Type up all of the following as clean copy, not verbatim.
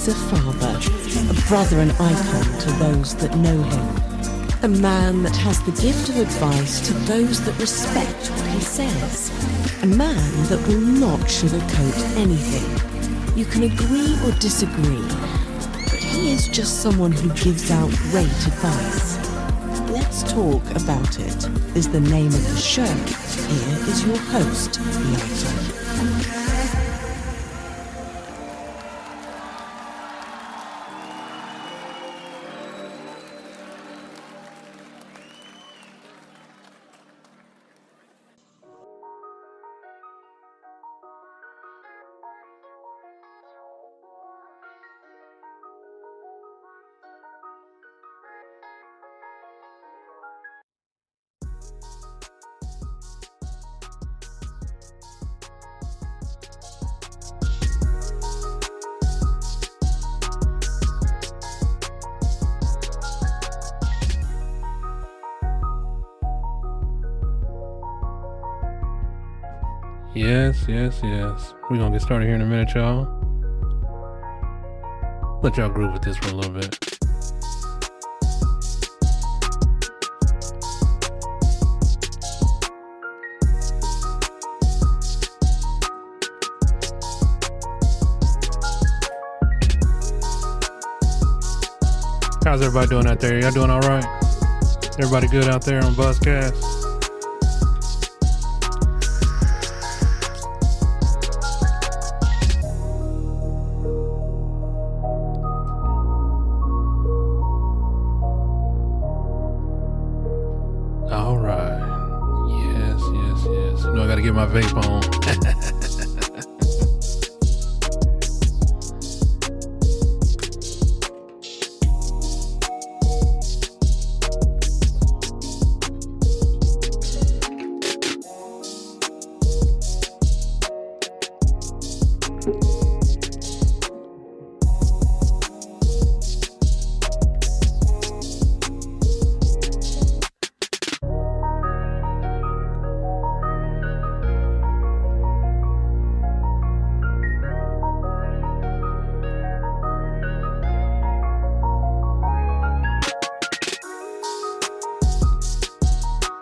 He's a father, a brother and icon to those that know him. A man that has the gift of advice to those that respect what he says. A man that will not sugarcoat anything. You can agree or disagree, but he is just someone who gives out great advice. Let's Talk About It is the name of the show. Here is your host, the Icon. Yes. We're gonna get started here in a minute, y'all. Let y'all groove with this for a little bit. How's everybody doing out there? Y'all doing all right? Everybody good out there on Buzzcast? Get my vape on.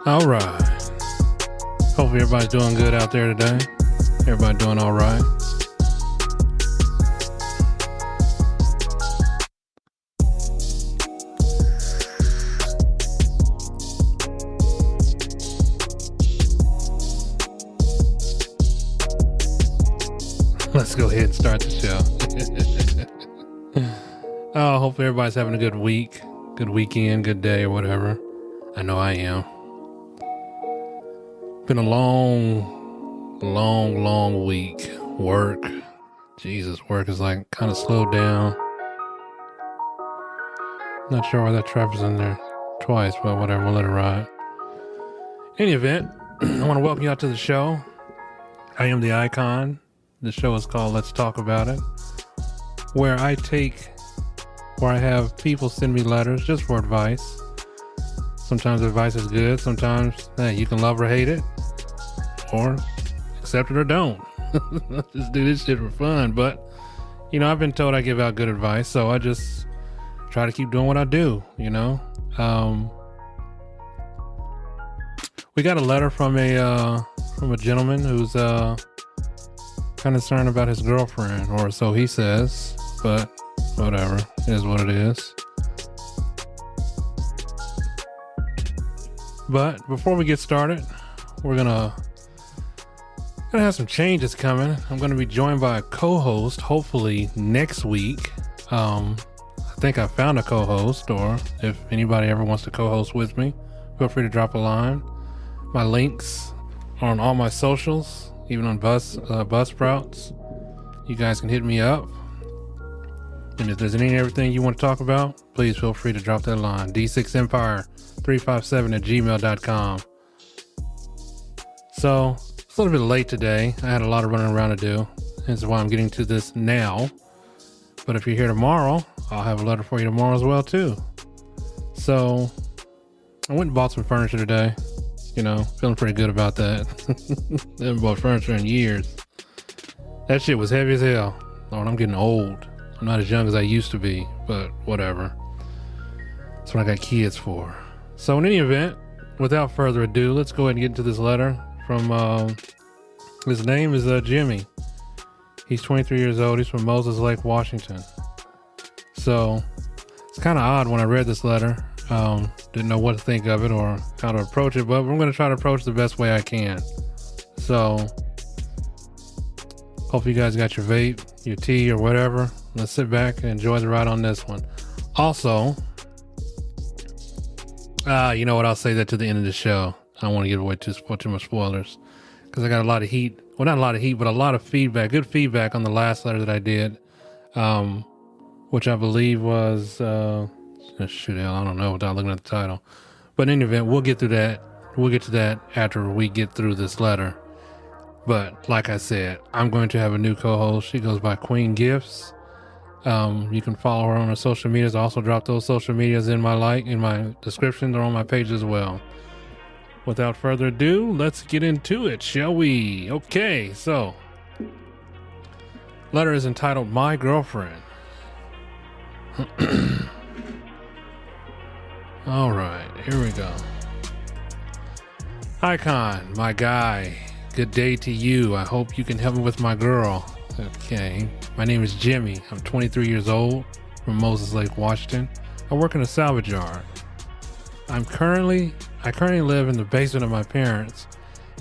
All right. Hopefully everybody's doing good out there today. Everybody doing all right. Let's go ahead and start the show. Oh, hopefully everybody's having a good week, good weekend, good day, or whatever. I know I am. Been a long week. Work. Jesus, work is like kind of slowed down. Not sure why that trap is in there twice, but whatever, we'll let it ride. In any event, I want to welcome you out to the show. I am the Icon. The show is called Let's Talk About It, where I have people send me letters just for advice. Sometimes advice is good. Sometimes, hey, you can love or hate it, or accept it or don't. Just do this shit for fun. But, you know, I've been told I give out good advice, so I just try to keep doing what I do, you know. We got a letter from a gentleman who's kind of concerned about his girlfriend, or so he says, but whatever, it is what it is. But before we get started, we're gonna have some changes coming. I'm gonna be joined by a co-host, hopefully next week. I think I found a co-host, or if anybody ever wants to co-host with me, feel free to drop a line. My links are on all my socials, even on Buzzsprouts. You guys can hit me up. And if there's everything you want to talk about, please feel free to drop that line. D6Empire357@gmail.com. So it's a little bit late today. I had a lot of running around to do. That's why I'm getting to this now. But if you're here tomorrow, I'll have a letter for you tomorrow as well too. So I went and bought some furniture today. You know, feeling pretty good about that. I haven't bought furniture in years. That shit was heavy as hell. Lord, I'm getting old. I'm not as young as I used to be, but whatever. That's what I got kids for. So in any event, without further ado, let's go ahead and get into this letter from, his name is Jimmy. He's 23 years old. He's from Moses Lake, Washington. So it's kind of odd when I read this letter. Didn't know what to think of it or how to approach it, but I'm going to try to approach the best way I can. So hope you guys got your vape, your tea, or whatever. Let's sit back and enjoy the ride on this one. Also, you know what? I'll say that to the end of the show. I don't want to give away too much spoilers because I got a lot of heat. Well, not a lot of heat, but a lot of feedback, good feedback on the last letter that I did, which I believe was, I don't know without looking at the title. But in any event, we'll get through that. We'll get to that after we get through this letter. But like I said, I'm going to have a new co-host. She goes by Queen Gifts. You can follow her on her social medias. I also drop those social medias in my description. They're on my page as well. Without further ado, let's get into it, shall we? Okay, so letter is entitled My Girlfriend. All right, here we go. Icon, my guy. Good day to you. I hope you can help me with my girl. Okay. My name is Jimmy. I'm 23 years old from Moses Lake, Washington. I work in a salvage yard. I currently live in the basement of my parents,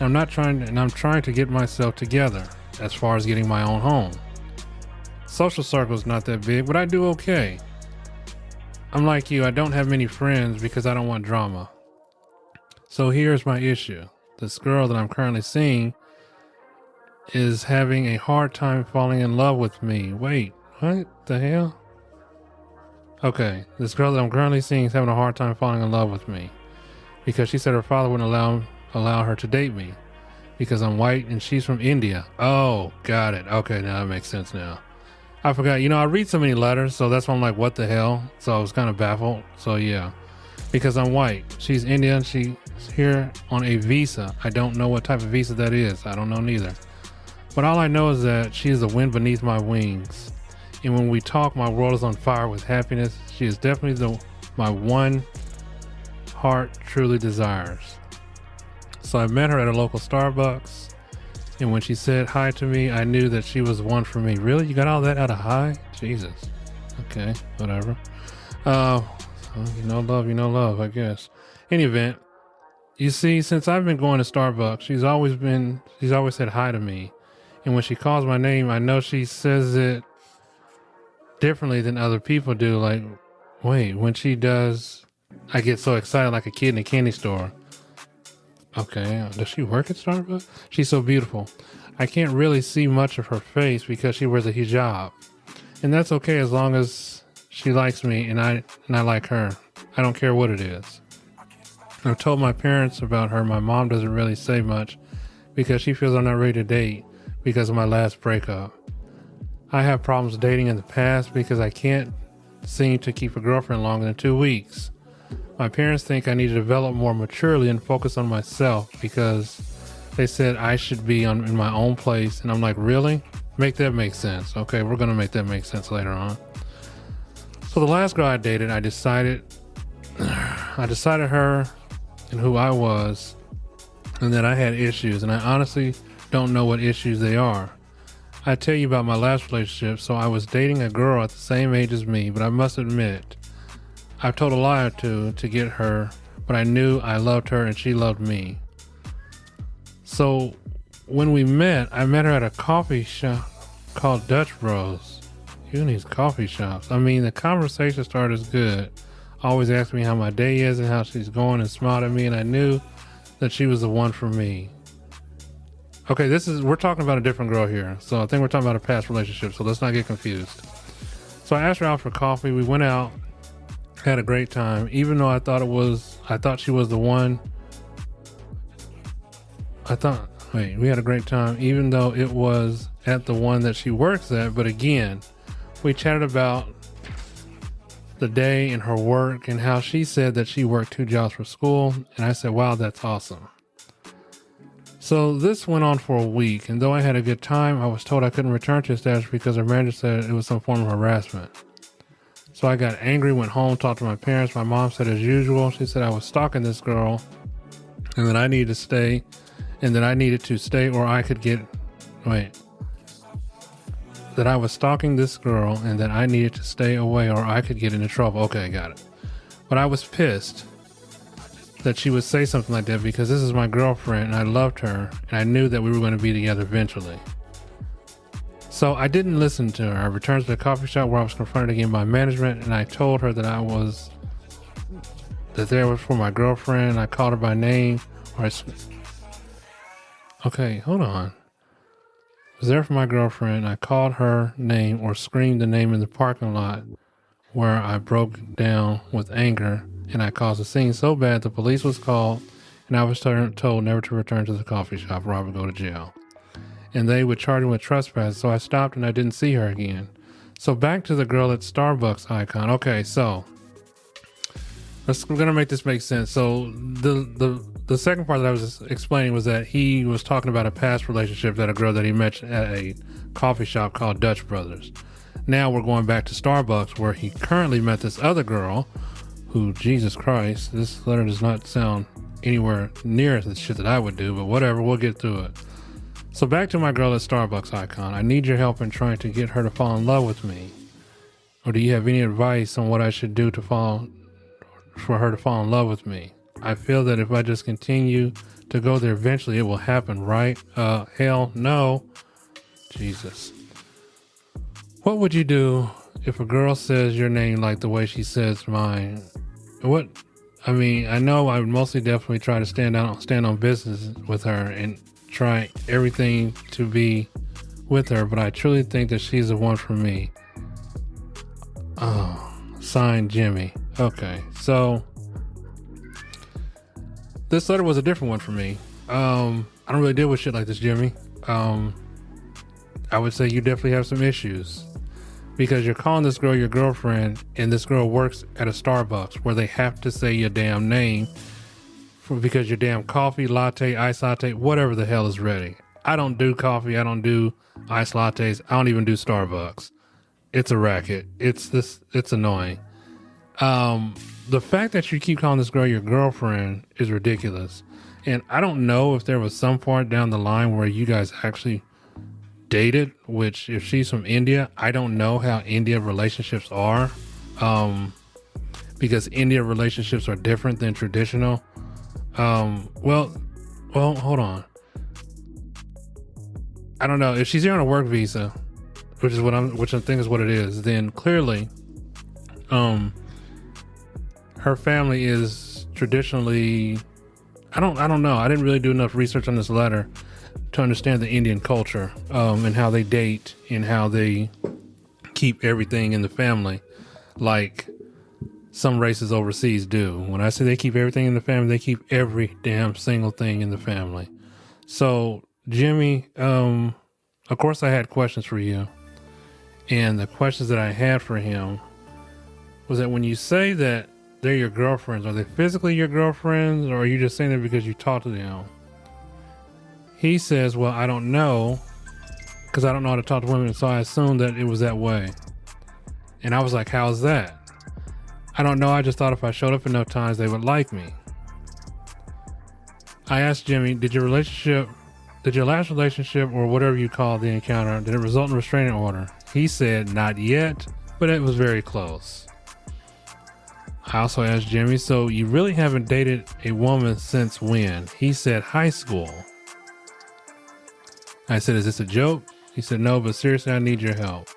and I'm trying to get myself together as far as getting my own home. Social circle's not that big, but I do okay. I'm like you, I don't have many friends because I don't want drama. So here's my issue. This girl that I'm currently seeing is having a hard time falling in love with me. Wait, what the hell? Okay, this girl that I'm currently seeing is having a hard time falling in love with me because she said her father wouldn't allow her to date me because I'm white and she's from India. Oh, got it. Okay, now that makes sense now. I forgot. I read so many letters, so that's why I'm like, what the hell? So I was kind of baffled. So yeah, because I'm white. She's Indian. She's here on a visa. I don't know what type of visa that is. I don't know neither. But all I know is that she is the wind beneath my wings. And when we talk, my world is on fire with happiness. She is definitely my one heart truly desires. So I met her at a local Starbucks. And when she said hi to me, I knew that she was one for me. Really? You got all that out of hi? Jesus. Okay, whatever. Love, I guess. Any event, you see, since I've been going to Starbucks, she's always said hi to me. And when she calls my name, I know she says it differently than other people do. Like, wait, when she does, I get so excited like a kid in a candy store. Okay, does she work at Starbucks? She's so beautiful. I can't really see much of her face because she wears a hijab. And that's okay as long as she likes me and I like her. I don't care what it is. I've told my parents about her. My mom doesn't really say much because she feels I'm not ready to date because of my last breakup. I have problems dating in the past because I can't seem to keep a girlfriend longer than 2 weeks. My parents think I need to develop more maturely and focus on myself because they said I should be in my own place. And I'm like, really? Make that make sense. Okay, we're going to make that make sense later on. So the last girl I dated, I decided her and who I was and that I had issues. And I honestly don't know what issues they are. I tell you about my last relationship. So I was dating a girl at the same age as me, but I must admit, I've told a lie or two to get her, but I knew I loved her and she loved me. So when we met, I met her at a coffee shop called Dutch Bros. Even these coffee shops. I mean, the conversation started as good. Always asked me how my day is and how she's going and smiled at me, and I knew that she was the one for me. Okay, we're talking about a different girl here. So I think we're talking about a past relationship, so let's not get confused. So I asked her out for coffee. We went out. Had a great time, even though I thought she was the one. We had a great time, even though it was at the one that she works at. But again, we chatted about the day and her work and how she said that she worked 2 jobs for school. And I said, wow, that's awesome. So this went on for a week, and though I had a good time, I was told I couldn't return to the status because her manager said it was some form of harassment. So I got angry, went home, talked to my parents. My mom said as usual, she said I was stalking this girl and that I needed to stay, and that I needed to stay or I could get, that I was stalking this girl and that I needed to stay away or I could get into trouble. Okay, got it. But I was pissed that she would say something like that because this is my girlfriend and I loved her and I knew that we were going to be together eventually. So I didn't listen to her. I returned to the coffee shop where I was confronted again by management, and I told her that there was for my girlfriend. I called her by name. Okay, hold on. I was there for my girlfriend. I called her name or screamed the name in the parking lot where I broke down with anger, and I caused a scene so bad the police was called, and I was told never to return to the coffee shop or I would go to jail. And they would charge me with trespass, so I stopped and I didn't see her again. So back to the girl at Starbucks icon. Okay, so we're gonna make this make sense. So the second part that I was explaining was that he was talking about a past relationship that a girl that he met at a coffee shop called Dutch Brothers. Now we're going back to Starbucks where he currently met this other girl who, Jesus Christ, this letter does not sound anywhere near the shit that I would do, but whatever, we'll get through it. So back to my girl at Starbucks icon. I need your help in trying to get her to fall in love with me. Or do you have any advice on what I should do for her to fall in love with me? I feel that if I just continue to go there, eventually it will happen, right? Hell no. Jesus. What would you do if a girl says your name like the way she says mine? I know I would mostly definitely try to stand on business with her and try everything to be with her, but I truly think that she's the one for me. Oh, signed Jimmy. Okay, so this letter was a different one for me. I don't really deal with shit like this, Jimmy. I would say you definitely have some issues because you're calling this girl your girlfriend, and this girl works at a Starbucks where they have to say your damn name because your damn coffee, latte, iced latte, whatever the hell is ready. I don't do coffee. I don't do iced lattes. I don't even do Starbucks. It's a racket. It's annoying. The fact that you keep calling this girl your girlfriend is ridiculous. And I don't know if there was some point down the line where you guys actually dated, which if she's from India, I don't know how India relationships are. Because India relationships are different than traditional. Well, hold on. I don't know if she's here on a work visa, which I think is what it is. Then clearly, her family is traditionally. I don't know. I didn't really do enough research on this letter to understand the Indian culture, and how they date and how they keep everything in the family, like some races overseas do. When I say they keep everything in the family, they keep every damn single thing in the family. So, Jimmy, of course I had questions for you. And the questions that I had for him was that when you say that they're your girlfriends, are they physically your girlfriends, or are you just saying that because you talk to them? He says, well, I don't know, because I don't know how to talk to women, so I assumed that it was that way. And I was like, how's that? I don't know. I just thought if I showed up enough times, they would like me. I asked Jimmy, did your last relationship or whatever you call the encounter, did it result in a restraining order? He said, not yet, but it was very close. I also asked Jimmy, so you really haven't dated a woman since when? He said, high school. I said, is this a joke? He said, no, but seriously, I need your help.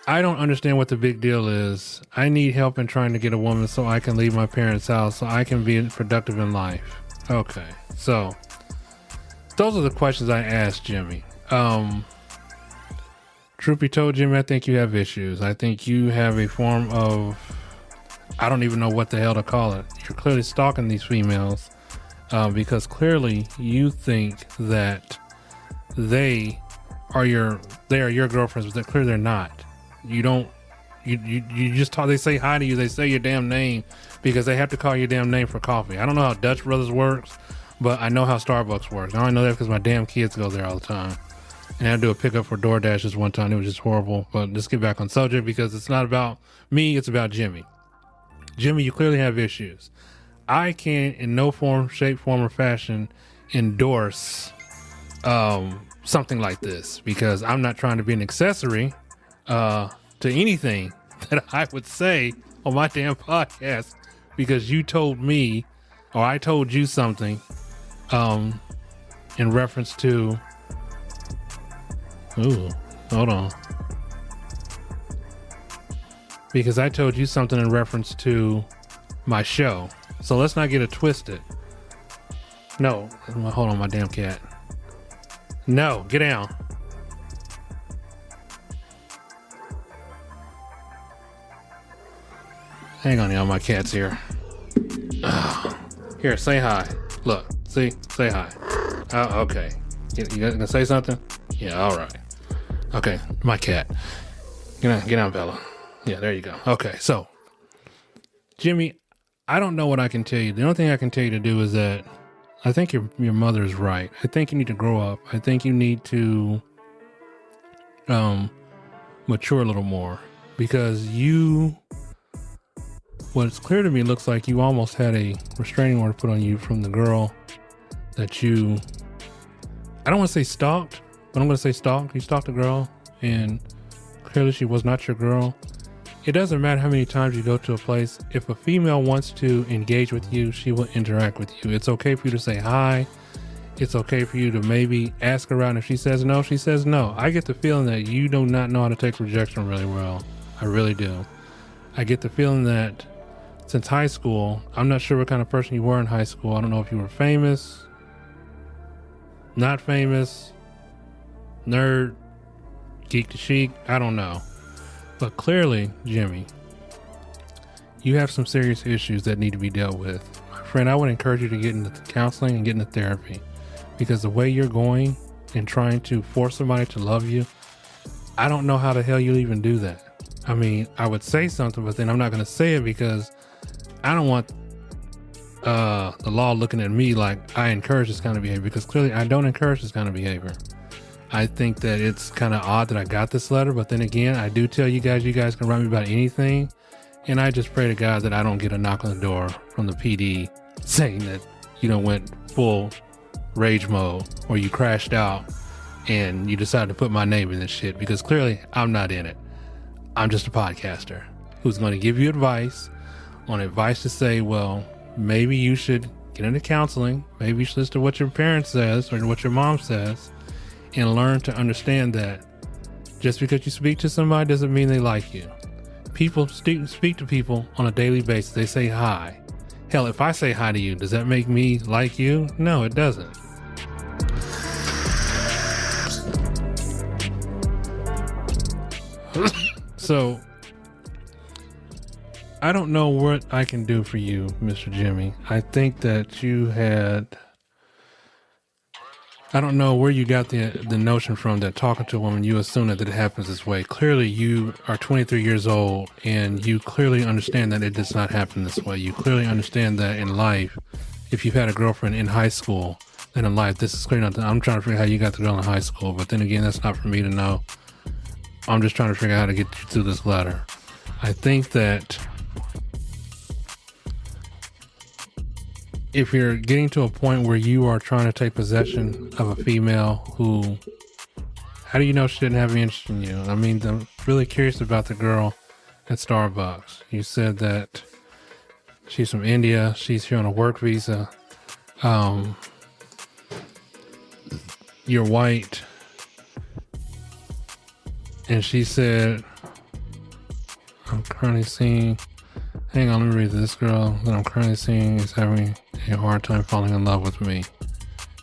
I don't understand what the big deal is. I need help in trying to get a woman so I can leave my parents' house so I can be productive in life. Okay, so those are the questions I asked Jimmy. Truth be told, Jimmy, I think you have issues. I think you have a form of, I don't even know what the hell to call it. You're clearly stalking these females because clearly you think that they are your girlfriends, but clearly they're not. You just talk, they say hi to you, they say your damn name because they have to call your damn name for coffee. I don't know how Dutch Brothers works but I know how Starbucks works. I only know that because my damn kids go there all the time. And I had to do a pickup for DoorDash this one time. It was just horrible. But let's get back on subject because it's not about me. It's about Jimmy. Jimmy, you clearly have issues. I can't in no form, shape, form, or fashion endorse something like this because I'm not trying to be an accessory to anything that I would say on my damn podcast because you told me or I told you something in reference to hold on. Because I told you something in reference to my show. So let's not get it twisted. No, hold on, my damn cat. No, get down. Hang on, y'all, my cat's here. Here, say hi. Look, see, say hi. Okay. You gonna say something? Yeah, all right. Okay, my cat. Get down, Bella. Yeah, there you go. Okay, so, Jimmy, I don't know what I can tell you. The only thing I can tell you to do is that I think your mother is right. I think you need to grow up. I think you need to mature a little more because what's clear to me looks like you almost had a restraining order put on you from the girl that you, I don't want to say stalked, but I'm going to say stalked. You stalked a girl and clearly she was not your girl. It doesn't matter how many times you go to a place. If a female wants to engage with you, she will interact with you. It's okay for you to say hi. It's okay for you to maybe ask around. If she says no, she says no. I get the feeling that you do not know how to take rejection really well. I really do. I get the feeling that since high school, I'm not sure what kind of person you were in high school. I don't know if you were famous, not famous, nerd, geek to chic. I don't know. But clearly, Jimmy, you have some serious issues that need to be dealt with. My friend, I would encourage you to get into counseling and get into therapy because the way you're going and trying to force somebody to love you, I don't know how the hell you'll even do that. I mean, I would say something, but then I'm not going to say it because I don't want the law looking at me like I encourage this kind of behavior because clearly I don't encourage this kind of behavior. I think that it's kind of odd that I got this letter, but then again, I do tell you guys can write me about anything. And I just pray to God that I don't get a knock on the door from the PD saying that, went full rage mode or you crashed out and you decided to put my name in this shit because clearly I'm not in it. I'm just a podcaster who's going to give you advice to say, well, maybe you should get into counseling. Maybe you should listen to what your parents says or what your mom says. And learn to understand that just because you speak to somebody doesn't mean they like you. People speak to people on a daily basis. They say hi. Hell, if I say hi to you, does that make me like you? No, it doesn't. So, I don't know what I can do for you, Mr. Jimmy. I think that I don't know where you got the notion from that talking to a woman, you assume that it happens this way. Clearly, you are 23 years old, and you clearly understand that it does not happen this way. You clearly understand that in life, if you've had a girlfriend in high school, then in life, this is clear enough. I'm trying to figure out how you got the girl in high school, but then again, that's not for me to know. I'm just trying to figure out how to get you through this letter. I think that if you're getting to a point where you are trying to take possession of a female who, how do you know she didn't have any interest in you? I mean, I'm really curious about the girl at Starbucks. You said that she's from India. She's here on a work visa. You're white. And she said, I'm currently seeing, hang on, let me read this. This girl that I'm currently seeing is having a hard time falling in love with me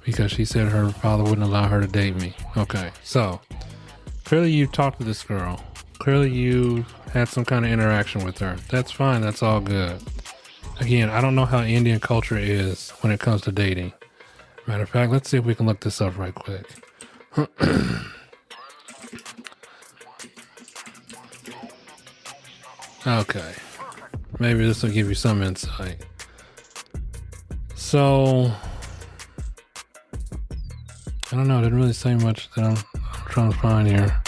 because she said her father wouldn't allow her to date me. Okay, so clearly you talked to this girl. Clearly you had some kind of interaction with her. That's fine. That's all good. Again, I don't know how Indian culture is when it comes to dating. Matter of fact, let's see if we can look this up right quick. Okay. Maybe this will give you some insight. So, I don't know. It didn't really say much that I'm trying to find here.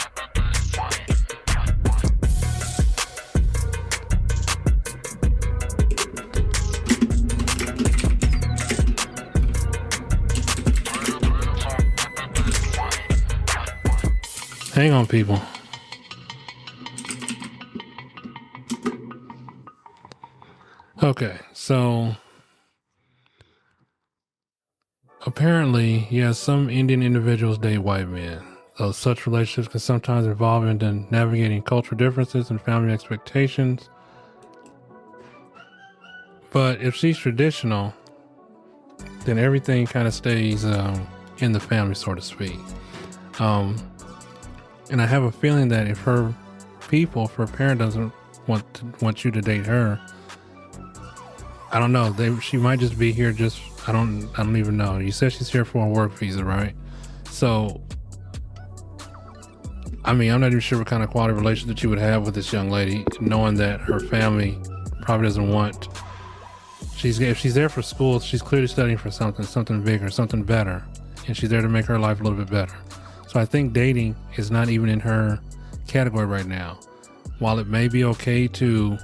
Hang on, people. Okay, so apparently, yes, some Indian individuals date white men. Though such relationships can sometimes involve into navigating cultural differences and family expectations. But if she's traditional, then everything kind of stays in the family, so to speak. And I have a feeling that if her parent doesn't want you to date her, I don't know. She might just be here. I don't even know. You said she's here for a work visa, right? So, I mean, I'm not even sure what kind of quality relationship that you would have with this young lady, knowing that her family probably doesn't want. If she's there for school, she's clearly studying for something bigger, something better, and she's there to make her life a little bit better. So I think dating is not even in her category right now. While it may be okay to,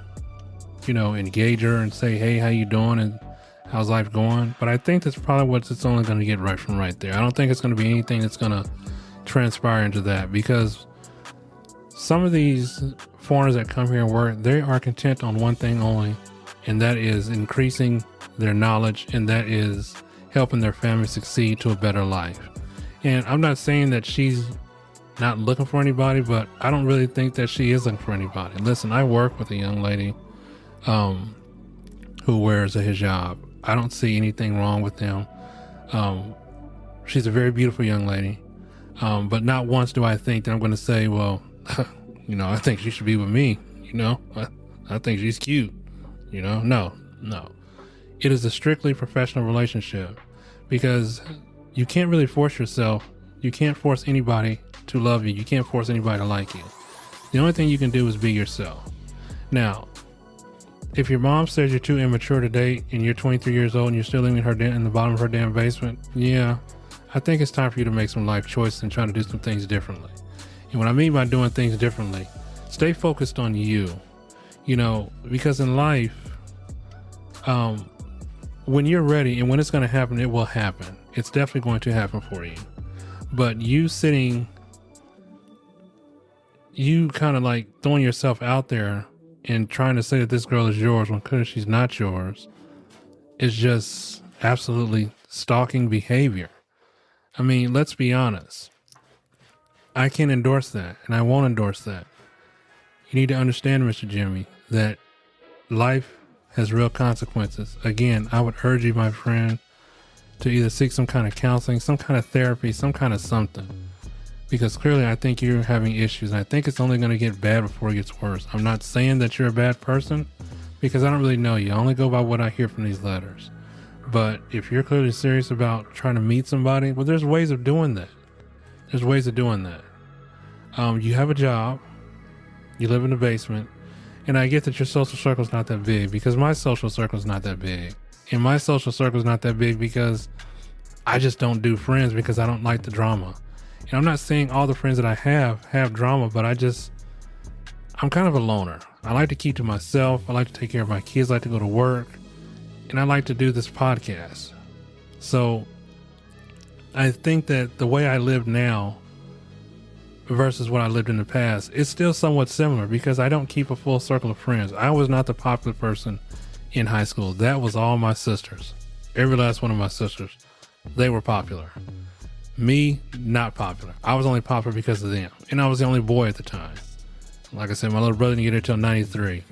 engage her and say, hey, how you doing and how's life going? But I think that's probably what it's only going to get right from right there. I don't think it's going to be anything that's going to transpire into that, because some of these foreigners that come here and work, they are content on one thing only, and that is increasing their knowledge, and that is helping their family succeed to a better life. And I'm not saying that she's not looking for anybody, but I don't really think that she is looking for anybody. Listen, I work with a young lady who wears a hijab. I don't see anything wrong with them. She's a very beautiful young lady. But not once do I think that I'm going to say, well, I think she should be with me. I think she's cute. No. It is a strictly professional relationship, because you can't really force yourself. You can't force anybody to love you. You can't force anybody to like you. The only thing you can do is be yourself. Now, if your mom says you're too immature to date and you're 23 years old and you're still living in the bottom of her damn basement, yeah, I think it's time for you to make some life choices and try to do some things differently. And what I mean by doing things differently, stay focused on you, because in life, when you're ready and when it's going to happen, it will happen. It's definitely going to happen for you. But you kind of like throwing yourself out there and trying to say that this girl is yours when clearly she's not yours is just absolutely stalking behavior. I mean, let's be honest. I can't endorse that, and I won't endorse that. You need to understand, Mr. Jimmy, that life has real consequences. Again, I would urge you, my friend, to either seek some kind of counseling, some kind of therapy, some kind of something. Because clearly I think you're having issues, and I think it's only going to get bad before it gets worse. I'm not saying that you're a bad person, because I don't really know you. I only go by what I hear from these letters. But if you're clearly serious about trying to meet somebody, well, there's ways of doing that. You have a job, you live in the basement, and I get that your social circle is not that big, because my social circle is not that big. And my social circle is not that big because I just don't do friends, because I don't like the drama. And I'm not saying all the friends that I have drama, but I'm kind of a loner. I like to keep to myself. I like to take care of my kids. I like to go to work, and I like to do this podcast. So I think that the way I live now versus what I lived in the past, it's still somewhat similar, because I don't keep a full circle of friends. I was not the popular person in high school. That was all my sisters. Every last one of my sisters, they were popular. Me, not popular. I was only popular because of them. And I was the only boy at the time. Like I said, my little brother didn't get here till 93.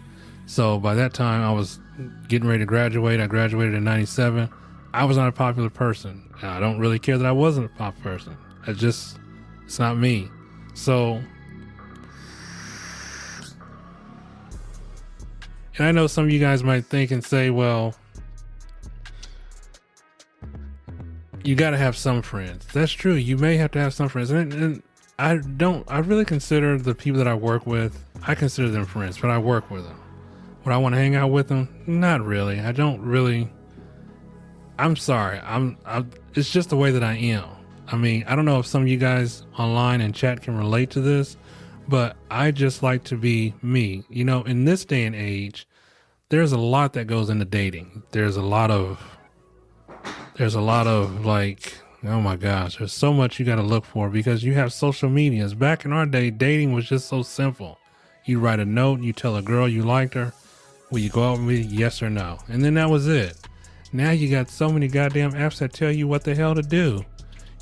So by that time, I was getting ready to graduate. I graduated in 97. I was not a popular person. And I don't really care that I wasn't a popular person. It's not me. So, and I know some of you guys might think and say, well, you got to have some friends. That's true. You may have to have some friends. And I really consider the people that I work with, I consider them friends, but I work with them. Would I want to hang out with them? Not really. I don't really. I'm sorry. It's just the way that I am. I mean, I don't know if some of you guys online and chat can relate to this, but I just like to be me. You know, in this day and age, there's a lot that goes into dating. There's a lot of like, oh my gosh, there's so much you got to look for because you have social medias. Back in our day, dating was just so simple. You write a note, you tell a girl you liked her, will you go out with me, yes or no? And then that was it. Now you got so many goddamn apps that tell you what the hell to do.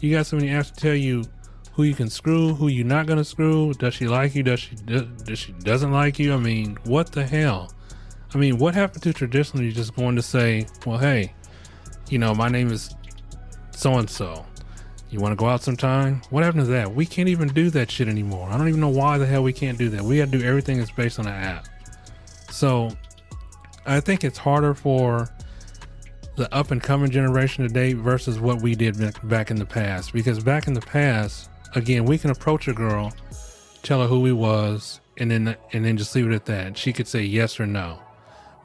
You got so many apps to tell you who you can screw, who you're not going to screw. Does she like you? Does she doesn't like you? I mean, what the hell? I mean, what happened to traditionally just going to say, well, hey, you know, my name is so-and-so. You want to go out sometime? What happened to that? We can't even do that shit anymore. I don't even know why the hell we can't do that. We got to do everything that's based on an app. So I think it's harder for the up and coming generation to date versus what we did back in the past. Because back in the past, again, we can approach a girl, tell her who we was, and then just leave it at that. She could say yes or no.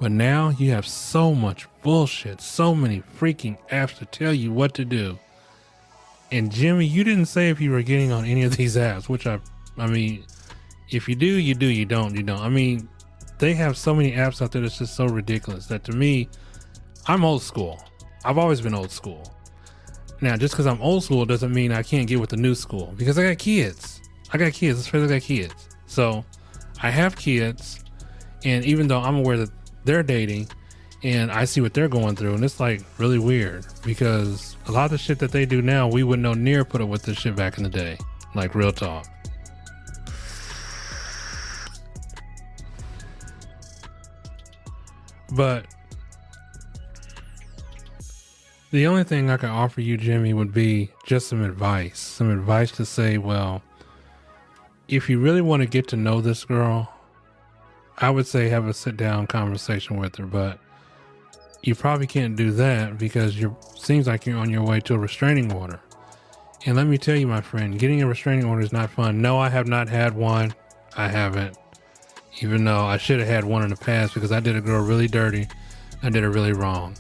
But now you have so much bullshit, so many freaking apps to tell you what to do. And Jimmy, you didn't say if you were getting on any of these apps, which I mean, if you do, you do, you don't, you don't. I mean, they have so many apps out there that's just so ridiculous that to me, I'm old school. I've always been old school. Now, just because I'm old school doesn't mean I can't get with the new school because I got kids. Especially I got kids. So I have kids, and even though I'm aware that they're dating and I see what they're going through, and it's like really weird because a lot of the shit that they do now, we wouldn't know near put up with this shit back in the day. Like real talk. But the only thing I could offer you, Jimmy, would be just some advice to say, well, if you really want to get to know this girl, I would say have a sit down conversation with her, but you probably can't do that because seems like you're on your way to a restraining order. And let me tell you, my friend, getting a restraining order is not fun. No, I have not had one. I haven't, even though I should have had one in the past because I did a girl really dirty. I did her really wrong.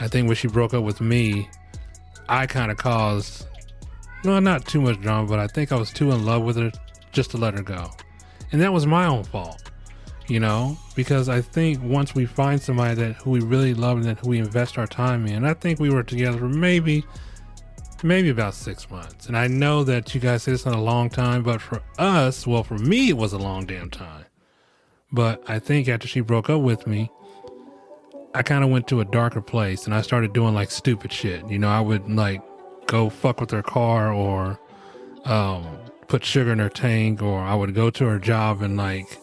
I think when she broke up with me, I kind of caused, well, not too much drama, but I think I was too in love with her just to let her go. And that was my own fault, you know, because I think once we find somebody who we really love and who we invest our time in, I think we were together for maybe about 6 months. And I know that you guys say it's not a long time, but for us, well, for me, it was a long damn time. But I think after she broke up with me, I kind of went to a darker place and I started doing like stupid shit. You know, I would like go fuck with her car or put sugar in her tank, or I would go to her job and like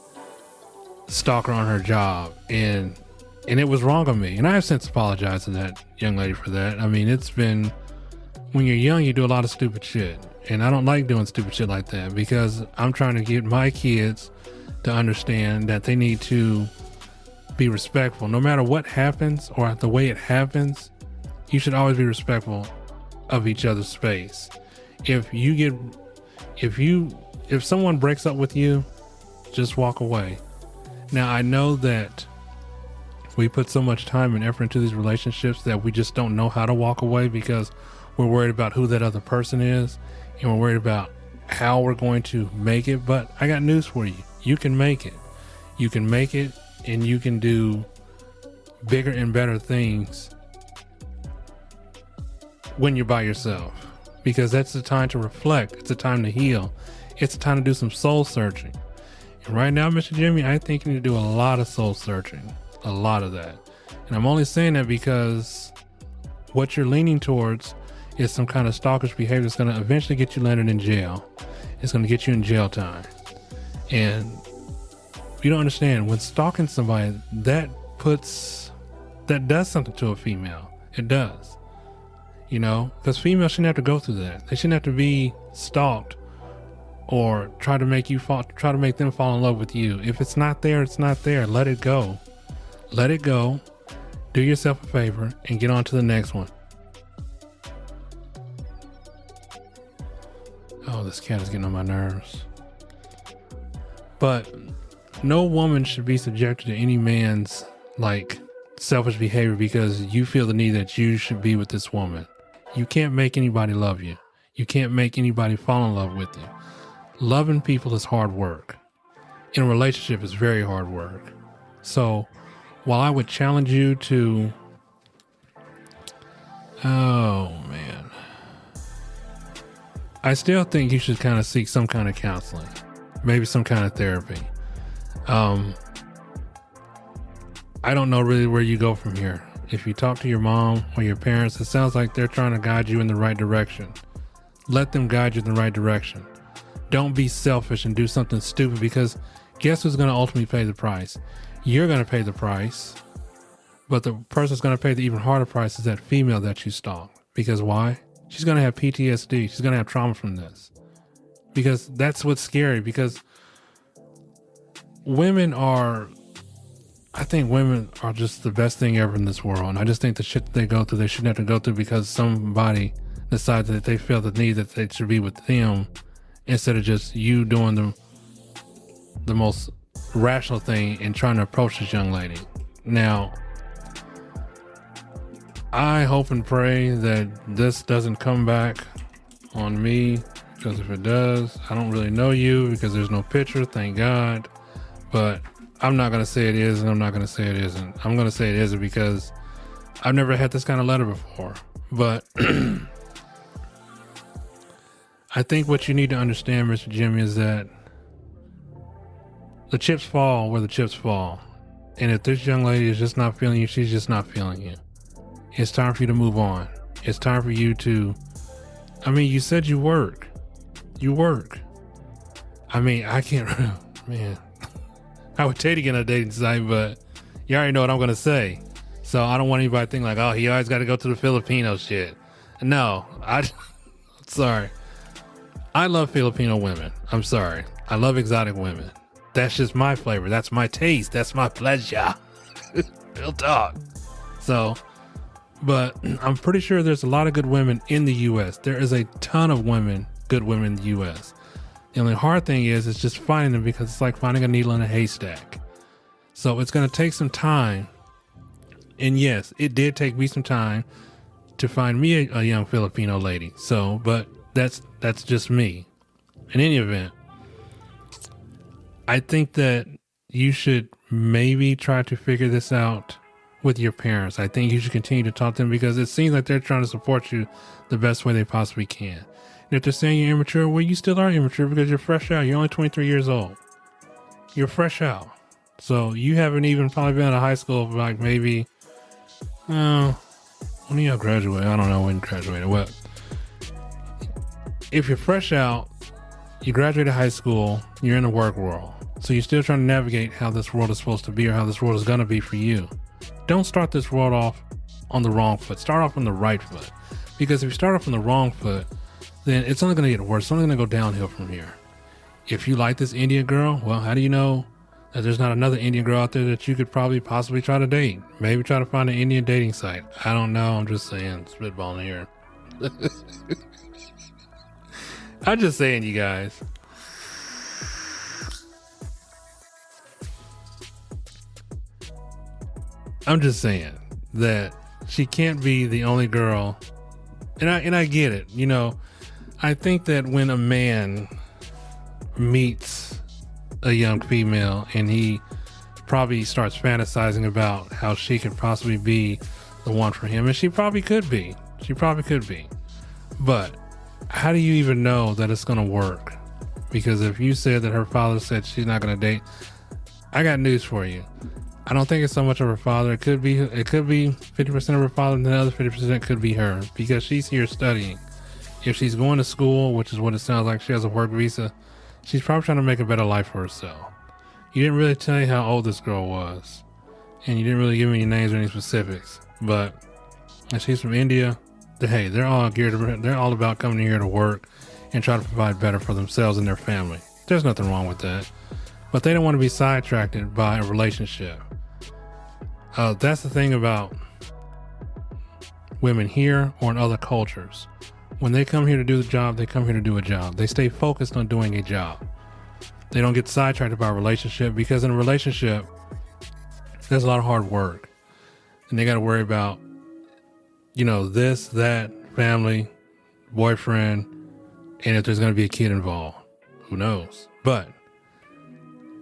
stalk her on her job. And it was wrong on me. And I have since apologized to that young lady for that. I mean, it's been, when you're young, you do a lot of stupid shit. And I don't like doing stupid shit like that because I'm trying to get my kids to understand that they need to be respectful. No matter what happens or the way it happens, you should always be respectful of each other's space. If someone breaks up with you, just walk away. Now, I know that we put so much time and effort into these relationships that we just don't know how to walk away because we're worried about who that other person is and we're worried about how we're going to make it. But I got news for you. You can make it. You can make it, and you can do bigger and better things when you're by yourself, because that's the time to reflect. It's the time to heal. It's the time to do some soul searching. And right now, Mr. Jimmy, I think you need to do a lot of soul searching, a lot of that. And I'm only saying that because what you're leaning towards is some kind of stalkish behavior that's going to eventually get you landed in jail. It's going to get you in jail time. And you don't understand, when stalking somebody, that does something to a female. It does, you know, because females shouldn't have to go through that. They shouldn't have to be stalked or try to make them fall in love with you. If it's not there, it's not there. Let it go. Let it go. Do yourself a favor and get on to the next one. Oh, this cat is getting on my nerves. But no woman should be subjected to any man's like selfish behavior because you feel the need that you should be with this woman. You can't make anybody love you. You can't make anybody fall in love with you. Loving people is hard work. In a relationship, it's very hard work. So while I would challenge you to, I still think you should kind of seek some kind of counseling, maybe some kind of therapy. I don't know really where you go from here. If you talk to your mom or your parents, it sounds like they're trying to guide you in the right direction. Let them guide you in the right direction. Don't be selfish and do something stupid, because guess who's going to ultimately pay the price? You're going to pay the price, but the person that's going to pay the even harder price is that female that you stalked. Because why? She's going to have PTSD. She's going to have trauma from this. Because that's what's scary, because I think women are just the best thing ever in this world. And I just think the shit that they go through, they shouldn't have to go through because somebody decides that they feel the need that they should be with them, instead of just you doing the most rational thing and trying to approach this young lady. Now, I hope and pray that this doesn't come back on me, because if it does, I don't really know you, because there's no picture, thank God. But I'm not going to say it is, and I'm not going to say it isn't. I'm going to say it isn't because I've never had this kind of letter before. But I think what you need to understand, Mr. Jimmy, is that the chips fall where the chips fall. And if this young lady is just not feeling you, she's just not feeling you. It's time for you to move on. It's time for you to, you said you work. You work. I can't, man. I would tell you to get on a dating site, but you already know what I'm going to say. So I don't want anybody to think like, oh, he always got to go to the Filipino shit. No, sorry. I love Filipino women. I'm sorry. I love exotic women. That's just my flavor. That's my taste. That's my pleasure. Real talk. So, but I'm pretty sure there's a lot of good women in the U.S. There is a ton of good women in the U.S. The only hard thing is just finding them, because it's like finding a needle in a haystack. So it's going to take some time. And yes, it did take me some time to find me a young Filipino lady. So, but that's just me. In any event, I think that you should maybe try to figure this out with your parents. I think you should continue to talk to them, because it seems like they're trying to support you the best way they possibly can. And if they're saying you're immature, well, you still are immature because you're fresh out. You're only 23 years old. You're fresh out. So you haven't even probably been out of high school for like maybe, when you graduate? I don't know when you graduated. Well, if you're fresh out, you graduated high school, you're in the work world. So you're still trying to navigate how this world is supposed to be, or how this world is going to be for you. Don't start this world off on the wrong foot. Start off on the right foot. Because if you start off on the wrong foot, then it's only going to get worse. It's only going to go downhill from here. If you like this Indian girl, well, how do you know that there's not another Indian girl out there that you could probably possibly try to date? Maybe try to find an Indian dating site. I don't know. I'm just saying, spitballing here. I'm just saying, you guys. I'm just saying that she can't be the only girl. And I get it. I think that when a man meets a young female and he probably starts fantasizing about how she could possibly be the one for him, and she probably could be. But how do you even know that it's going to work? Because if you said that her father said she's not going to date, I got news for you. I don't think it's so much of her father. It could be 50% of her father, and the other 50% could be her, because she's here studying. If she's going to school, which is what it sounds like, she has a work visa, she's probably trying to make a better life for herself. You didn't really tell me how old this girl was, and you didn't really give me any names or any specifics. But if she's from India, hey, they're all about coming here to work and try to provide better for themselves and their family. There's nothing wrong with that. But they don't want to be sidetracked by a relationship. That's the thing about women here or in other cultures. When they come here to do the job, they come here to do a job. They stay focused on doing a job. They don't get sidetracked by a relationship, because in a relationship, there's a lot of hard work. And they got to worry about, this, that, family, boyfriend, And if there's going to be a kid involved, who knows? But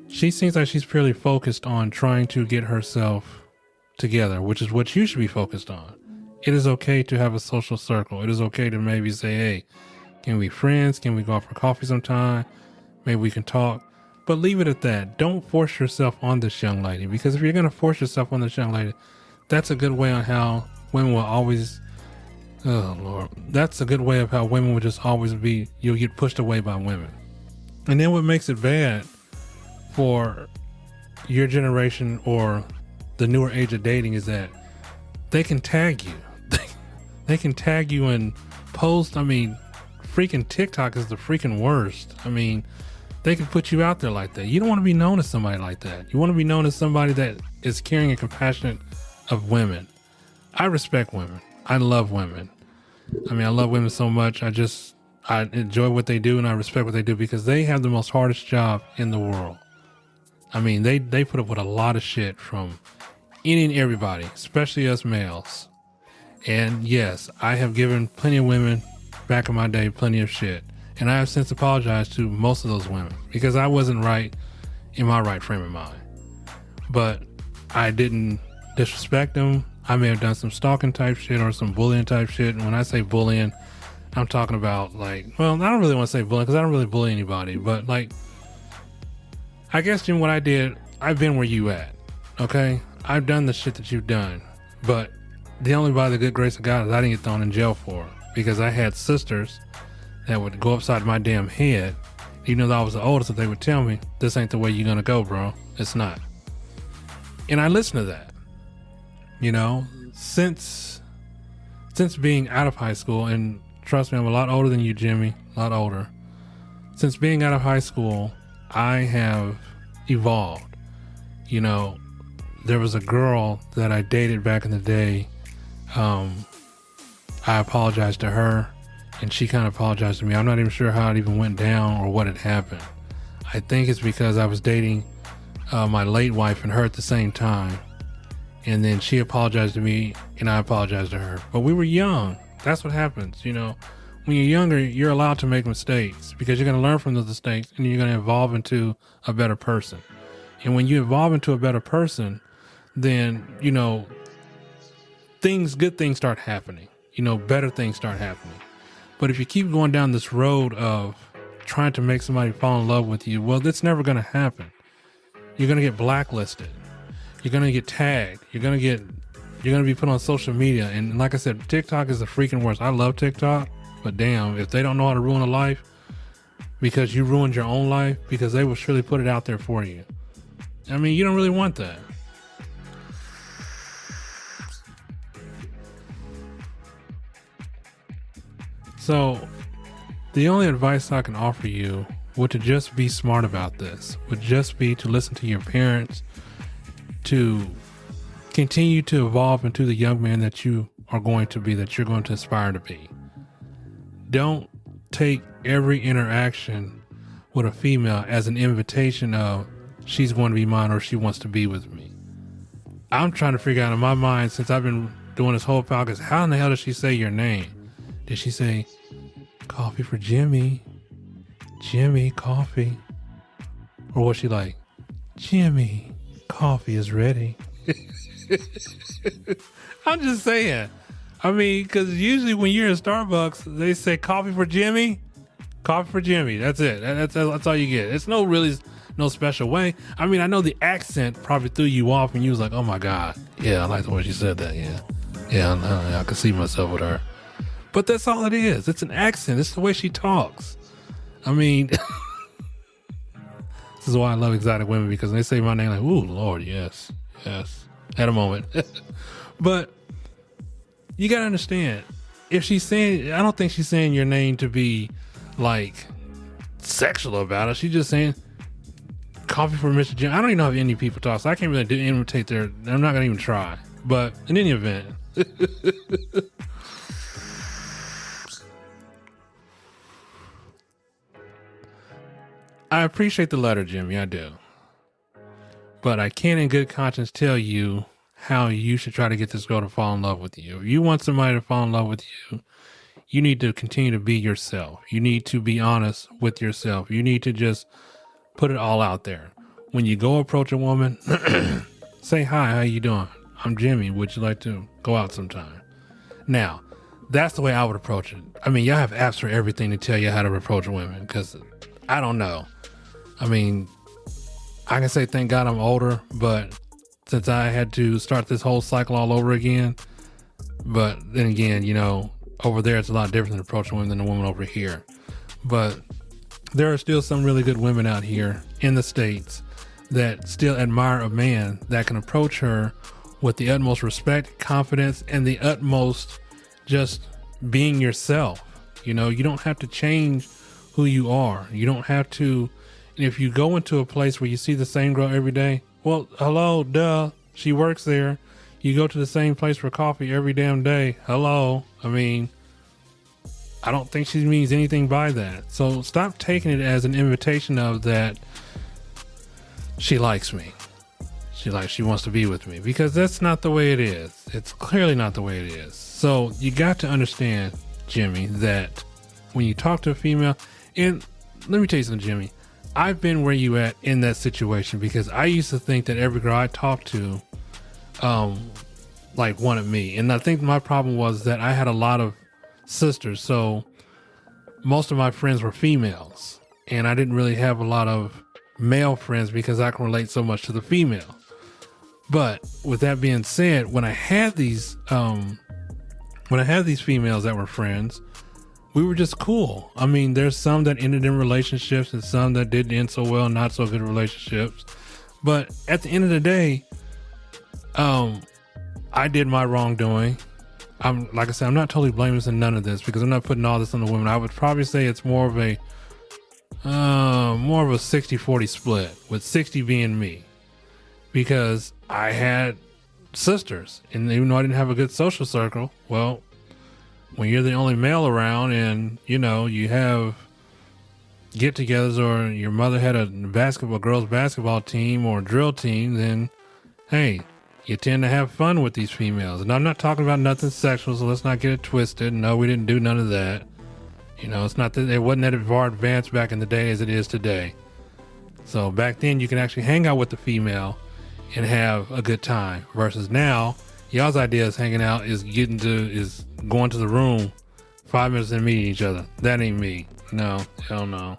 she seems like she's purely focused on trying to get herself together, which is what you should be focused on. It is okay to have a social circle. It is okay to maybe say, hey, can we be friends? Can we go out for coffee sometime? Maybe we can talk. But leave it at that. Don't force yourself on this young lady, because if you're going to force yourself on this young lady, that's a good way on how women will always, oh Lord, that's a good way of how women will just always be, you'll get pushed away by women. And then what makes it bad for your generation or the newer age of dating is that they can tag you. They can tag you and post. I mean, freaking TikTok is the freaking worst. I mean, they can put you out there like that. You don't want to be known as somebody like that. You want to be known as somebody that is caring and compassionate of women. I respect women. I love women. I mean, I love women so much. I enjoy what they do and I respect what they do because they have the most hardest job in the world. I mean, they put up with a lot of shit from any and everybody, especially us males. And yes, I have given plenty of women back in my day plenty of shit. And I have since apologized to most of those women because I wasn't right in my right frame of mind. But I didn't disrespect them. I may have done some stalking type shit or some bullying type shit. And when I say bullying, I'm talking about like, well, I don't really want to say bullying because I don't really bully anybody. But like, I guess, Jim, what I did, I've been where you at. Okay? I've done the shit that you've done. But the only by the good grace of God is I didn't get thrown in jail for it because I had sisters that would go upside my damn head, even though I was the oldest, that they would tell me, this ain't the way you're gonna go, bro. It's not. And I listened to that. You know, since being out of high school, and trust me, I'm a lot older than you, Jimmy, a lot older. Since being out of high school, I have evolved. You know, there was a girl that I dated back in the day. I apologized to her. And she kind of apologized to me. I'm not even sure how it even went down or what had happened. I think it's because I was dating my late wife and her at the same time. And then she apologized to me and I apologized to her. But we were young. That's what happens. You know, when you're younger, you're allowed to make mistakes because you're going to learn from those mistakes and you're going to evolve into a better person. And when you evolve into a better person, then, you know, good things start happening. You know, better things start happening. But if you keep going down this road of trying to make somebody fall in love with you, well, that's never going to happen. You're going to get blacklisted. You're going to get tagged. You're going to be put on social media. And like I said, TikTok is the freaking worst. I love TikTok, but damn, if they don't know how to ruin a life because you ruined your own life, because they will surely put it out there for you. I mean, you don't really want that. So the only advice I can offer you would to just be smart about this, would just be to listen to your parents, to continue to evolve into the young man that you are going to be, that you're going to aspire to be. Don't take every interaction with a female as an invitation of she's going to be mine or she wants to be with me. I'm trying to figure out in my mind, since I've been doing this whole podcast, how in the hell did she say your name? Did she say, coffee for Jimmy? Jimmy, coffee? Or was she like, Jimmy, coffee is ready? I'm just saying. I mean, because usually when you're in Starbucks, they say coffee for Jimmy. Coffee for Jimmy. That's it. That's all you get. It's no special way. I mean, I know the accent probably threw you off and you was like, oh my God. Yeah, I like the way she said that. Yeah, I can see myself with her. But that's all it is. It's an accent. It's the way she talks. I mean, this is why I love exotic women, because when they say my name, like, ooh, Lord, yes, at a moment. But you got to understand, if she's saying, I don't think she's saying your name to be like sexual about it. She's just saying coffee for Mr. Jim. I don't even know how any people talk, so I can't really imitate their, I'm not going to even try. But in any event, I appreciate the letter, Jimmy. I do. But I can't in good conscience tell you how you should try to get this girl to fall in love with you. If you want somebody to fall in love with you, you need to continue to be yourself. You need to be honest with yourself. You need to just put it all out there. When you go approach a woman, say, hi, how you doing? I'm Jimmy. Would you like to go out sometime? Now, that's the way I would approach it. I mean, y'all have apps for everything to tell you how to approach women, because I don't know. I mean, I can say thank God I'm older, but since I had to start this whole cycle all over again, but then again, you know, over there it's a lot different than approaching women than the woman over here. But there are still some really good women out here in the States that still admire a man that can approach her with the utmost respect, confidence, and the utmost just being yourself. You know, you don't have to change who you are. You don't have to. And if you go into a place where you see the same girl every day, well, hello, duh, she works there. You go to the same place for coffee every damn day. Hello. I mean, I don't think she means anything by that. So stop taking it as an invitation of that she likes me. She wants to be with me, because that's not the way it is. It's clearly not the way it is. So you got to understand, Jimmy, that when you talk to a female, and let me tell you something, Jimmy, I've been where you at in that situation, because I used to think that every girl I talked to, like wanted me. And I think my problem was that I had a lot of sisters. So most of my friends were females, and I didn't really have a lot of male friends because I can relate so much to the female. But with that being said, when I had these females that were friends, we were just cool. I mean, there's some that ended in relationships and some that didn't end so well, not so good relationships. But at the end of the day, I did my wrongdoing. Like I said, I'm not totally blameless in none of this, because I'm not putting all this on the women. I would probably say it's more of a 60-40 split, with 60 being me, because I had sisters, and even though I didn't have a good social circle, well, when you're the only male around and, you know, you have get-togethers, or your mother had a girls basketball team or drill team, then, hey, you tend to have fun with these females. And I'm not talking about nothing sexual, so let's not get it twisted. No, we didn't do none of that. You know, it's not that it wasn't that far advanced back in the day as it is today. So back then you can actually hang out with the female and have a good time, versus now y'all's idea is hanging out is going to the room 5 minutes and meeting each other. That ain't me. No, hell no.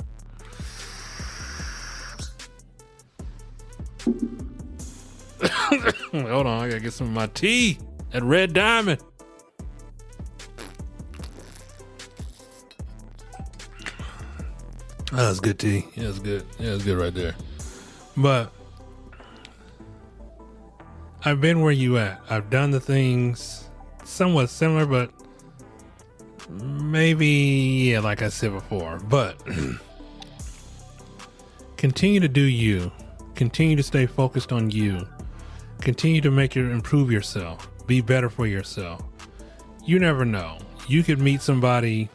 Hold on, I gotta get some of my tea at Red Diamond. Oh, that's good tea. Yeah, it's good. Yeah, it's good right there. But I've been where you at. I've done the things somewhat similar, but maybe, yeah, like I said before. But continue to do you. Continue to stay focused on you. Continue to improve yourself. Be better for yourself. You never know. You could meet somebody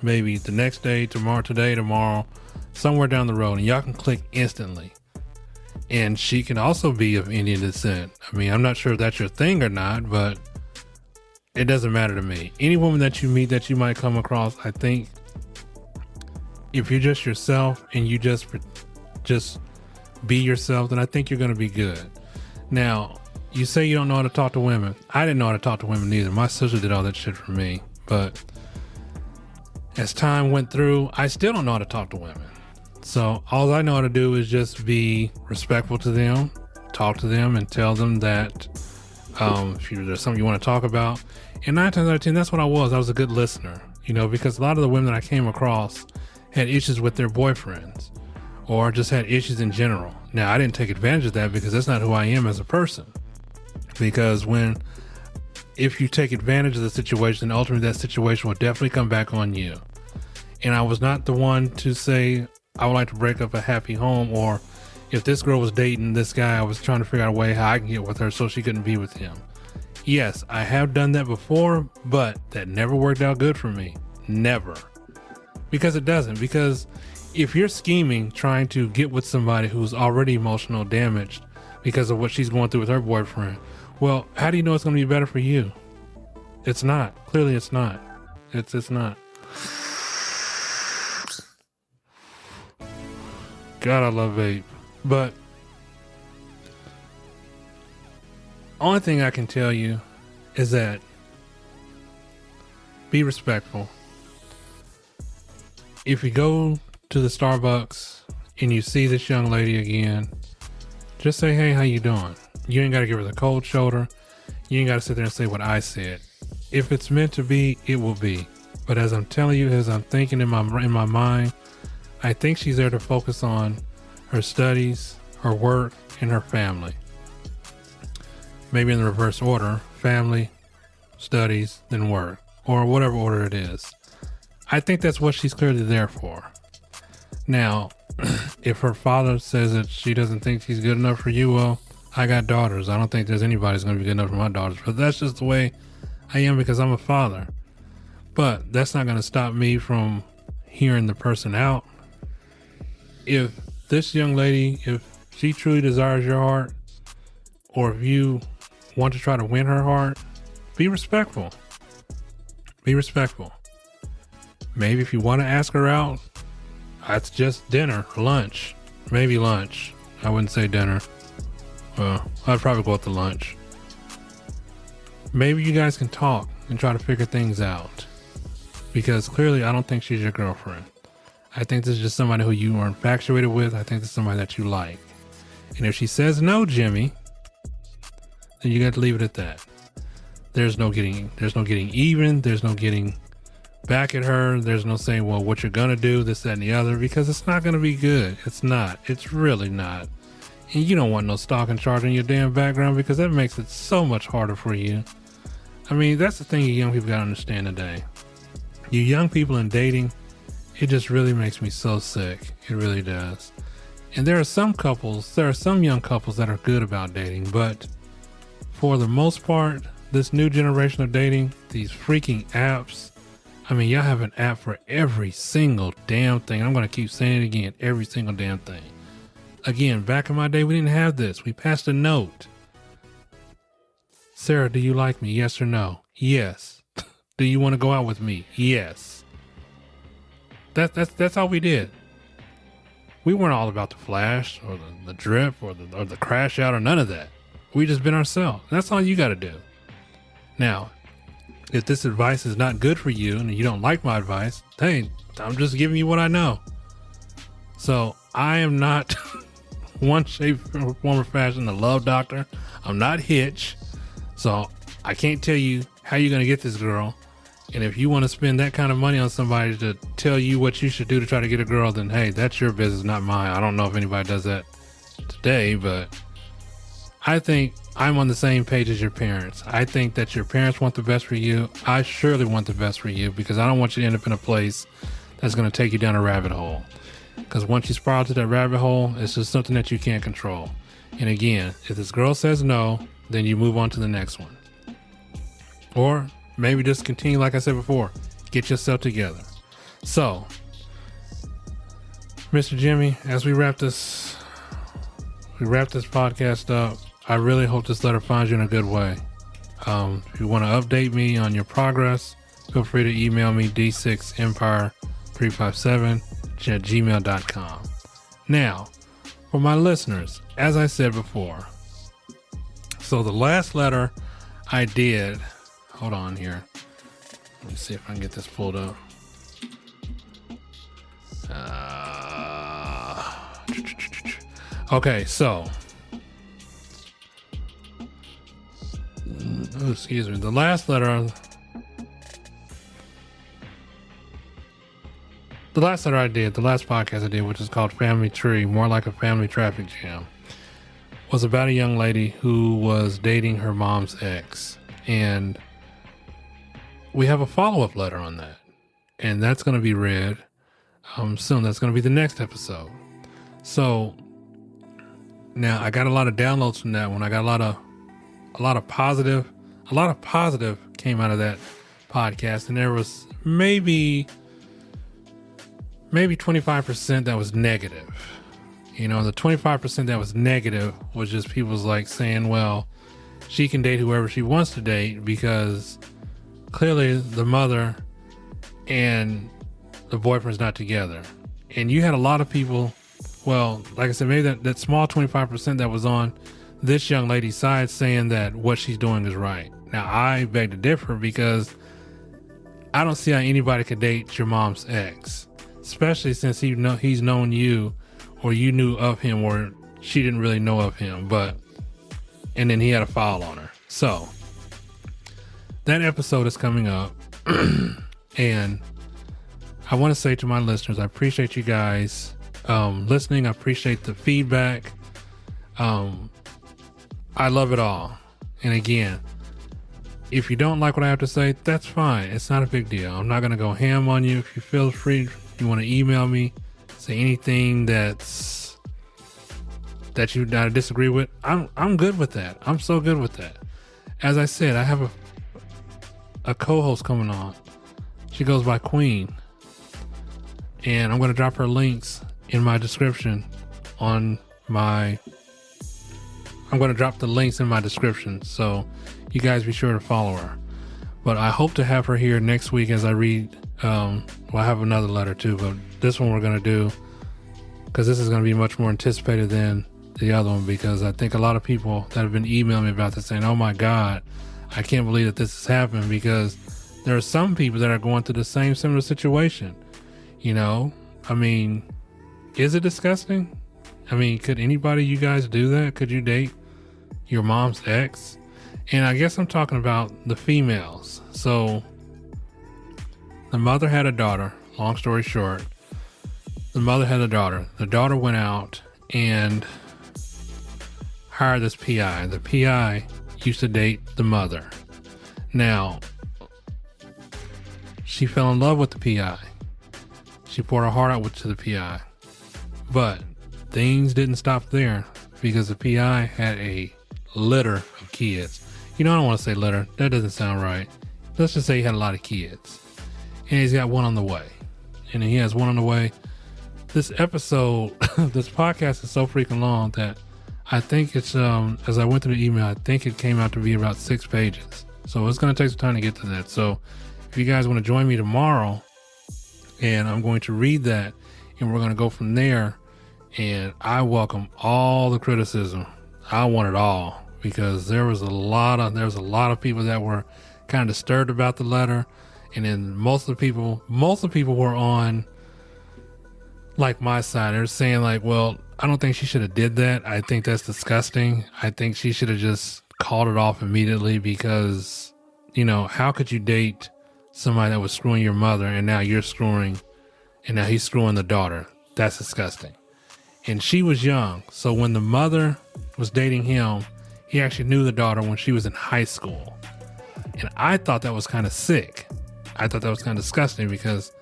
maybe the next day, tomorrow, somewhere down the road, and y'all can click instantly. And she can also be of Indian descent. I mean, I'm not sure if that's your thing or not, but it doesn't matter to me. Any woman that you meet that you might come across, I think if you're just yourself and you just be yourself, then I think you're going to be good. Now, you say you don't know how to talk to women. I didn't know how to talk to women either. My sister did all that shit for me. But as time went through, I still don't know how to talk to women. So all I know how to do is just be respectful to them, talk to them, and tell them that if there's something you want to talk about. And 9 times out of 10, that's what I was. I was a good listener, you know, because a lot of the women that I came across had issues with their boyfriends or just had issues in general. Now, I didn't take advantage of that because that's not who I am as a person. Because if you take advantage of the situation, then ultimately that situation will definitely come back on you. And I was not the one to say, I would like to break up a happy home, or if this girl was dating this guy, I was trying to figure out a way how I can get with her so she couldn't be with him. Yes, I have done that before, but that never worked out good for me. Never. Because it doesn't. Because if you're scheming, trying to get with somebody who's already emotional damaged because of what she's going through with her boyfriend, well, how do you know it's going to be better for you? It's not. Clearly it's not. It's not. God, I love vape. But only thing I can tell you is that be respectful. If you go to the Starbucks and you see this young lady again, just say, hey, how you doing? You ain't got to give her the cold shoulder. You ain't got to sit there and say what I said. If it's meant to be, it will be. But as I'm telling you, as I'm thinking in my mind, I think she's there to focus on her studies, her work, and her family. Maybe in the reverse order: family, studies, then work, or whatever order it is. I think that's what she's clearly there for. Now, if her father says that she doesn't think she's good enough for you, well, I got daughters. I don't think there's anybody who's going to be good enough for my daughters, but that's just the way I am because I'm a father. But that's not going to stop me from hearing the person out. If this young lady, if she truly desires your heart, or if you want to try to win her heart, be respectful. Be respectful. Maybe if you want to ask her out, that's just dinner, lunch, maybe lunch. I wouldn't say dinner. Well, I'd probably go with the lunch. Maybe you guys can talk and try to figure things out, because clearly I don't think she's your girlfriend. I think this is just somebody who you are infatuated with. I think this is somebody that you like. And if she says no, Jimmy, then you got to leave it at that. There's no getting even. There's no getting back at her. There's no saying, well, what you're going to do, this, that, and the other, because it's not going to be good. It's not. It's really not. And you don't want no stalking charge in your damn background, because that makes it so much harder for you. I mean, that's the thing you young people got to understand today. You young people in dating, it just really makes me so sick. It really does. And there are some young couples that are good about dating, but for the most part, this new generation of dating, these freaking apps, I mean, y'all have an app for every single damn thing. I'm going to keep saying it again, every single damn thing. Again, back in my day, we didn't have this. We passed a note. Sarah, do you like me? Yes or no? Yes. Do you want to go out with me? Yes. That's all we did. We weren't all about the flash or the drip or the crash out or none of that. We just been ourselves. That's all you got to do. Now, if this advice is not good for you and you don't like my advice, hey, I'm just giving you what I know. So I am not one shape, form, or fashion a love doctor. I'm not Hitch. So I can't tell you how you're going to get this girl. And if you want to spend that kind of money on somebody to tell you what you should do to try to get a girl, then hey, that's your business, not mine. I don't know if anybody does that today, but I think I'm on the same page as your parents. I think that your parents want the best for you. I surely want the best for you, because I don't want you to end up in a place that's going to take you down a rabbit hole. Because once you spiral to that rabbit hole, it's just something that you can't control. And again, if this girl says no, then you move on to the next one. Or maybe just continue, like I said before, get yourself together. So, Mr. Jimmy, as we wrap this podcast up, I really hope this letter finds you in a good way. If you want to update me on your progress, feel free to email me d6empire357@gmail.com. Now, for my listeners, as I said before, so the last letter I did, hold on here. Let me see if I can get this pulled up. Okay, so excuse me. The last letter I did, the last podcast I did, which is called Family Tree, more like a family traffic jam, was about a young lady who was dating her mom's ex. And we have a follow-up letter on that. And that's going to be read soon. That's going to be the next episode. So now I got a lot of downloads from that one. I got a lot of positive came out of that podcast, and there was maybe 25% that was negative. You know, the 25% that was negative was just people's like saying, well, she can date whoever she wants to date, because clearly the mother and the boyfriend's not together. And you had a lot of people, well, like I said, maybe that small 25% that was on this young lady's side saying that what she's doing is right. Now, I beg to differ because I don't see how anybody could date your mom's ex, especially since he's known you, or you knew of him, or she didn't really know of him, and then he had a file on her. So that episode is coming up, and I want to say to my listeners, I appreciate you guys listening. I appreciate the feedback. I love it all. And again, if you don't like what I have to say, that's fine. It's not a big deal. I'm not going to go ham on you. If you feel free, you want to email me, say anything that you disagree with, I'm good with that. I'm so good with that. As I said, I have a co-host coming on. She goes by Queen, and I'm going to drop her links in my description I'm going to drop the links in my description, so you guys be sure to follow her. But I hope to have her here next week as I read. I have another letter too, but this one we're going to do, because this is going to be much more anticipated than the other one, because I think a lot of people that have been emailing me about this saying, oh my God, I can't believe that this has happened, because there are some people that are going through the same similar situation. I mean, is it disgusting? I mean, could anybody, you guys do that? Could you date your mom's ex? And I guess I'm talking about the females. So the mother had a daughter. Long story short, the mother had a daughter. The daughter went out and hired this PI. The PI used to date the mother. Now, she fell in love with the PI. She poured her heart out to the PI. But things didn't stop there, because the PI had a litter of kids. I don't want to say litter. That doesn't sound right. Let's just say he had a lot of kids. And he's got one on the way. And he has one on the way. This episode, this podcast is so freaking long that I think it's, as I went through the email, I think it came out to be about 6 pages. So it's going to take some time to get to that. So if you guys want to join me tomorrow, and I'm going to read that, and we're going to go from there. And I welcome all the criticism. I want it all, because there was a lot of people that were kind of disturbed about the letter. And then most of the people were on like my side. They're saying like, well, I don't think she should have did that. I think that's disgusting. I think she should have just called it off immediately, because, how could you date somebody that was screwing your mother, and now he's screwing the daughter? That's disgusting. And she was young. So when the mother was dating him, he actually knew the daughter when she was in high school. And I thought that was kind of sick. I thought that was kind of disgusting, because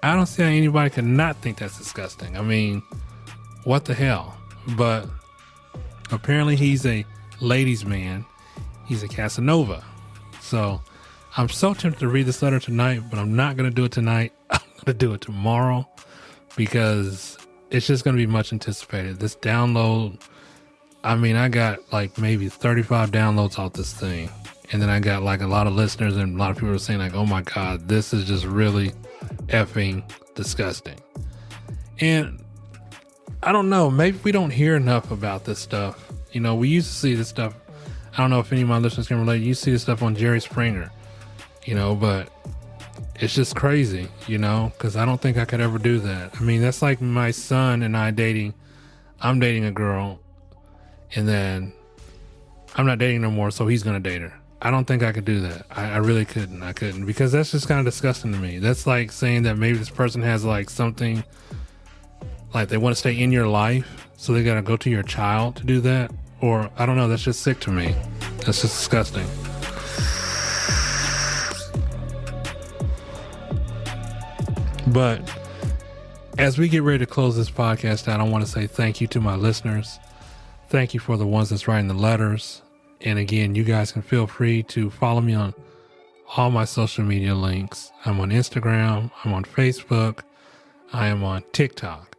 I don't see how anybody could not think that's disgusting. I mean, what the hell? But apparently he's a ladies' man. He's a Casanova. So I'm so tempted to read this letter tonight, but I'm not going to do it tonight. I'm going to do it tomorrow, because it's just going to be much anticipated. This download, I mean, I got like maybe 35 downloads off this thing. And then I got like a lot of listeners, and a lot of people are saying like, oh my God, this is just really effing disgusting. And I don't know, maybe we don't hear enough about this stuff. We used to see this stuff. I don't know if any of my listeners can relate. You see this stuff on Jerry Springer, but it's just crazy, because I don't think I could ever do that. I mean, that's like my son and I dating. I'm dating a girl, and then I'm not dating no more, so he's going to date her. I don't think I could do that. I really couldn't. I couldn't, because that's just kind of disgusting to me. That's like saying that maybe this person has like something, like they want to stay in your life, so they got to go to your child to do that. Or I don't know. That's just sick to me. That's just disgusting. But as we get ready to close this podcast out, I want to say thank you to my listeners. Thank you for the ones that's writing the letters. And again, you guys can feel free to follow me on all my social media links. I'm on Instagram. I'm on Facebook. I am on TikTok.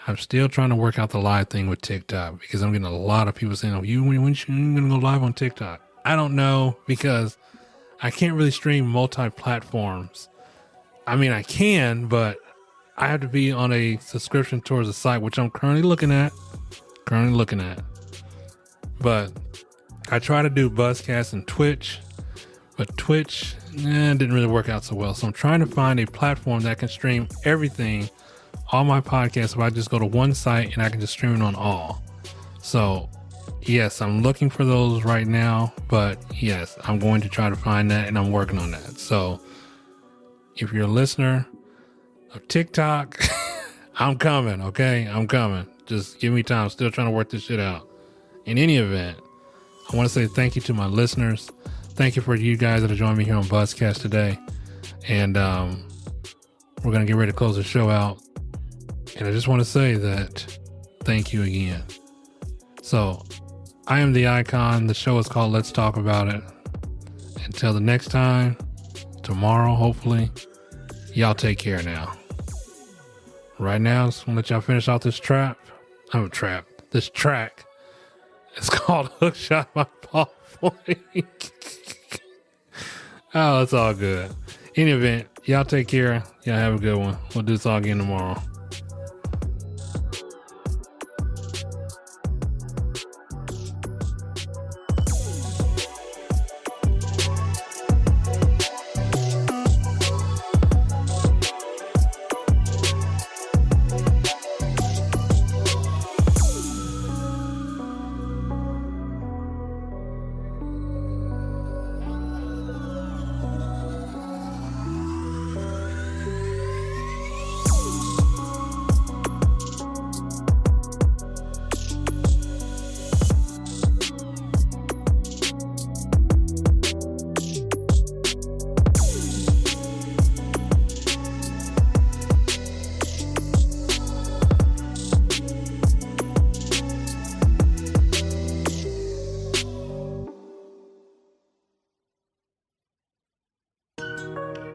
I'm still trying to work out the live thing with TikTok, because I'm getting a lot of people saying, oh, when you going to go live on TikTok? I don't know, because I can't really stream multi-platforms I mean, I can, but I have to be on a subscription towards the site, which I'm currently looking at. But I try to do Buzzcast and Twitch, but Twitch didn't really work out so well. So I'm trying to find a platform that can stream everything, all my podcasts. If I just go to one site and I can just stream it on all. So yes, I'm looking for those right now, but yes, I'm going to try to find that, and I'm working on that. So if you're a listener of TikTok, I'm coming. Okay. I'm coming. Just give me time. I'm still trying to work this shit out. In any event, I want to say thank you to my listeners. Thank you for you guys that have joined me here on Buzzcast today. And we're going to get ready to close the show out. And I just want to say that thank you again. So I am the Icon. The show is called Let's Talk About It. Until the next time, tomorrow, hopefully, y'all take care now. Right now, I'm going to let y'all finish off this track. This track. It's called Hookshot by Paul Floyd. Oh, it's all good. In any event, y'all take care. Y'all have a good one. We'll do this all again tomorrow.